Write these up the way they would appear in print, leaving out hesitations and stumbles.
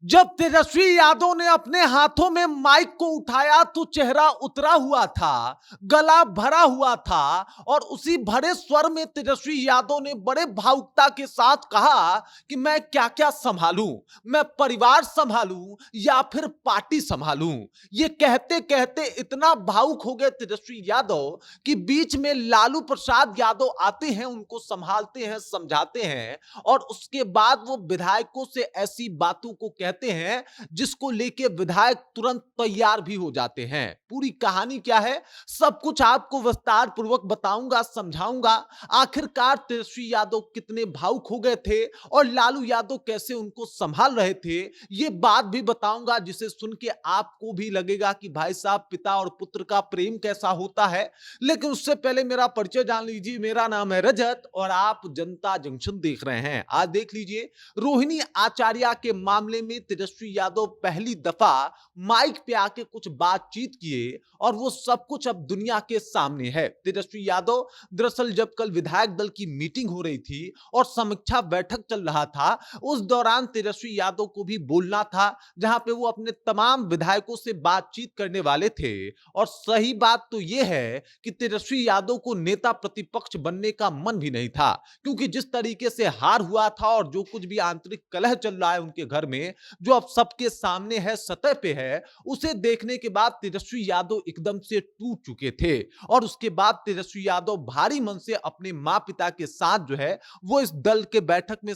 जब तेजस्वी यादव ने अपने हाथों में माइक को उठाया तो चेहरा उतरा हुआ था, गला भरा हुआ था और उसी भरे स्वर में तेजस्वी यादव ने बड़े भावुकता के साथ कहा कि मैं क्या-क्या संभालूं, मैं परिवार संभालूं या फिर पार्टी संभालूं। ये कहते-कहते इतना भावुक हो गए तेजस्वी यादव कि बीच में लालू प्रसाद यादव आते हैं, उनको संभालते हैं, समझाते हैं और उसके बाद वो विधायकों से ऐसी बातों को कहते हैं जिसको लेके विधायक तुरंत तैयार भी हो जाते हैं। पूरी कहानी क्या है, सब कुछ आपको विस्तार पूर्वक बताऊंगा, समझाऊंगा। आखिरकार तेजस्वी यादव कितने भावुक हो गए थे और लालू यादव कैसे उनको संभाल रहे थे, ये बात भी बताऊंगा जिसे सुन के आपको भी लगेगा कि भाई साहब पिता और पुत्र का प्रेम कैसा होता है। लेकिन उससे पहले मेरा परिचय जान लीजिए। मेरा नाम है रजत और आप जनता जंक्शन देख रहे हैं। आज देख लीजिए, रोहिणी आचार्य के मामले में तेजस्वी यादव पहली दफा माइक पे आके कुछ बातचीत किए और वो सब कुछ अब दुनिया के सामने है। तेजस्वी यादव दरअसल जब कल विधायक दल की मीटिंग हो रही थी और समीक्षा बैठक चल रहा था, उस दौरान तेजस्वी यादव को भी बोलना था, जहां पे वो अपने तमाम विधायकों से बातचीत करने वाले थे। और सही बात तो यह है कि तेजस्वी यादव को नेता प्रतिपक्ष बनने का मन भी नहीं था, क्योंकि जिस तरीके से हार हुआ था और जो कुछ भी आंतरिक कलह चल रहा है उनके घर में, जो अब सबके सामने है, सतह पे है, उसे देखने के बाद तेजस्वी यादव एकदम से टूट चुके थे। और उसके बाद तेजस्वी यादव भारी मन से अपने मां पिता के साथ जो है वो इस दल के बैठक में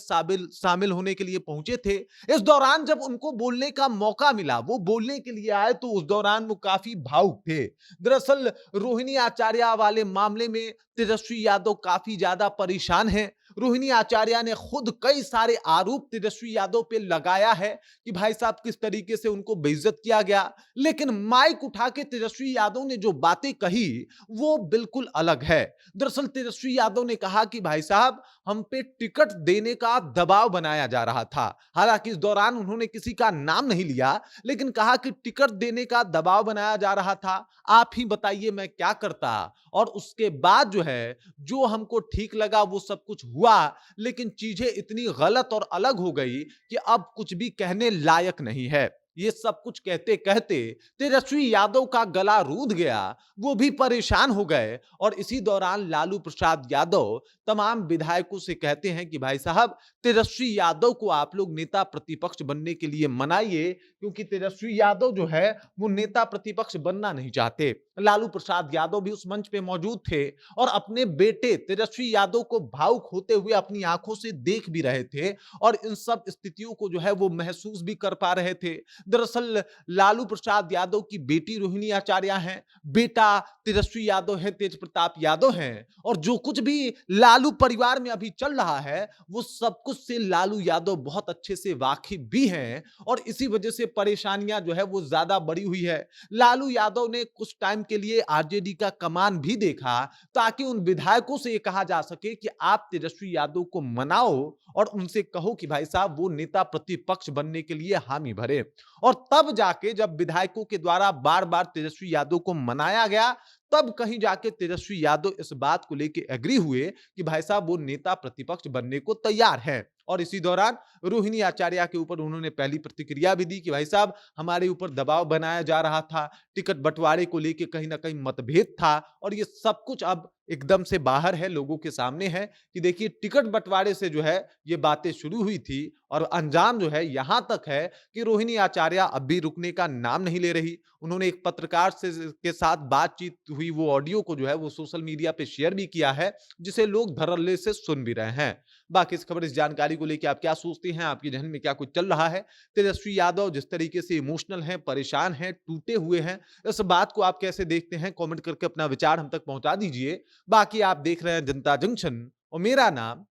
शामिल होने के लिए पहुंचे थे। इस दौरान जब उनको बोलने का मौका मिला, वो बोलने के लिए आए, तो उस दौरान वो काफी भावुक थे। दरअसल रोहिणी आचार्य वाले मामले में तेजस्वी यादव काफी ज्यादा परेशान हैं। रोहिणी आचार्य ने खुद कई सारे आरोप तेजस्वी यादव पे लगाया है कि भाई साहब किस तरीके से उनको बेइज्जत किया गया। लेकिन माइक उठा के तेजस्वी यादव ने जो बातें कही वो बिल्कुल अलग है। दरअसल तेजस्वी यादव ने कहा कि भाई साहब, हम पे टिकट देने का दबाव बनाया जा रहा था। हालांकि इस दौरान उन्होंने किसी का नाम नहीं लिया, लेकिन कहा कि टिकट देने का दबाव बनाया जा रहा था। आप ही बताइए मैं क्या करता। और उसके बाद जो है, जो हमको ठीक लगा वो सब कुछ हुआ, लेकिन चीजें इतनी गलत और अलग हो गई कि अब कुछ भी कहने लायक नहीं है। ये सब कुछ कहते कहते तेजस्वी यादव का गला रूंध गया, वो भी परेशान हो गए। और इसी दौरान लालू प्रसाद यादव तमाम विधायकों से कहते हैं कि भाई साहब, तेजस्वी यादव को आप लोग नेता प्रतिपक्ष बनने के लिए मनाइए, क्योंकि तेजस्वी यादव जो है वो नेता प्रतिपक्ष बनना नहीं चाहते। लालू प्रसाद यादव भी उस मंच पे मौजूद थे और अपने बेटे तेजस्वी यादव को भावुक होते हुए अपनी आंखों से देख भी रहे थे और इन सब स्थितियों को जो है वो महसूस भी कर पा रहे थे। दरअसल लालू प्रसाद यादव की बेटी रोहिणी आचार्य हैं, बेटा तेजस्वी यादव है, तेज प्रताप यादव हैं, और जो कुछ भी लालू परिवार में अभी चल रहा है वो सब कुछ से लालू यादव बहुत अच्छे से वाकिफ भी हैं और इसी वजह से परेशानियां जो है वो ज्यादा बढ़ी हुई है। लालू यादव ने कुछ टाइम के लिए आरजेडी का कमान भी देखा, ताकि उन विधायकों से यह कहा जा सके कि आप तेजस्वी यादव को मनाओ और उनसे कहो कि भाई साहब वो नेता प्रतिपक्ष बनने के लिए हामी भरे। और तब जाके जब विधायकों के द्वारा बार बार तेजस्वी यादव को मनाया गया, तब कहीं जाके तेजस्वी यादव इस बात को लेकर एग्री हुए कि भाई साहब वो नेता प्रतिपक्ष बनने को तैयार हैं। और इसी दौरान रोहिणी आचार्य के ऊपर उन्होंने पहली प्रतिक्रिया भी दी कि भाई साहब, हमारे ऊपर दबाव बनाया जा रहा था, टिकट बंटवारे को लेकर कहीं ना कहीं मतभेद था और ये सब कुछ अब एकदम से बाहर है, लोगों के सामने है कि देखिए टिकट बंटवारे से जो है ये बातें शुरू हुई थी और अंजाम जो है यहां तक है कि रोहिणी आचार्य अब भी रुकने का नाम नहीं ले रही। उन्होंने एक पत्रकार से के साथ बातचीत हुई वो ऑडियो को जो है वो सोशल मीडिया पे शेयर भी किया है, जिसे लोग धड़ल्ले से सुन भी रहे हैं। बाकी इस खबर, इस जानकारी को लेकर आप क्या सोचते हैं, आपके जहन में क्या कुछ चल रहा है? तेजस्वी यादव जिस तरीके से इमोशनल हैं, परेशान हैं, टूटे हुए हैं, इस बात को आप कैसे देखते हैं? कमेंट करके अपना विचार हम तक पहुंचा दीजिए। बाकी आप देख रहे हैं जनता जंक्शन और मेरा नाम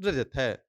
रजत है।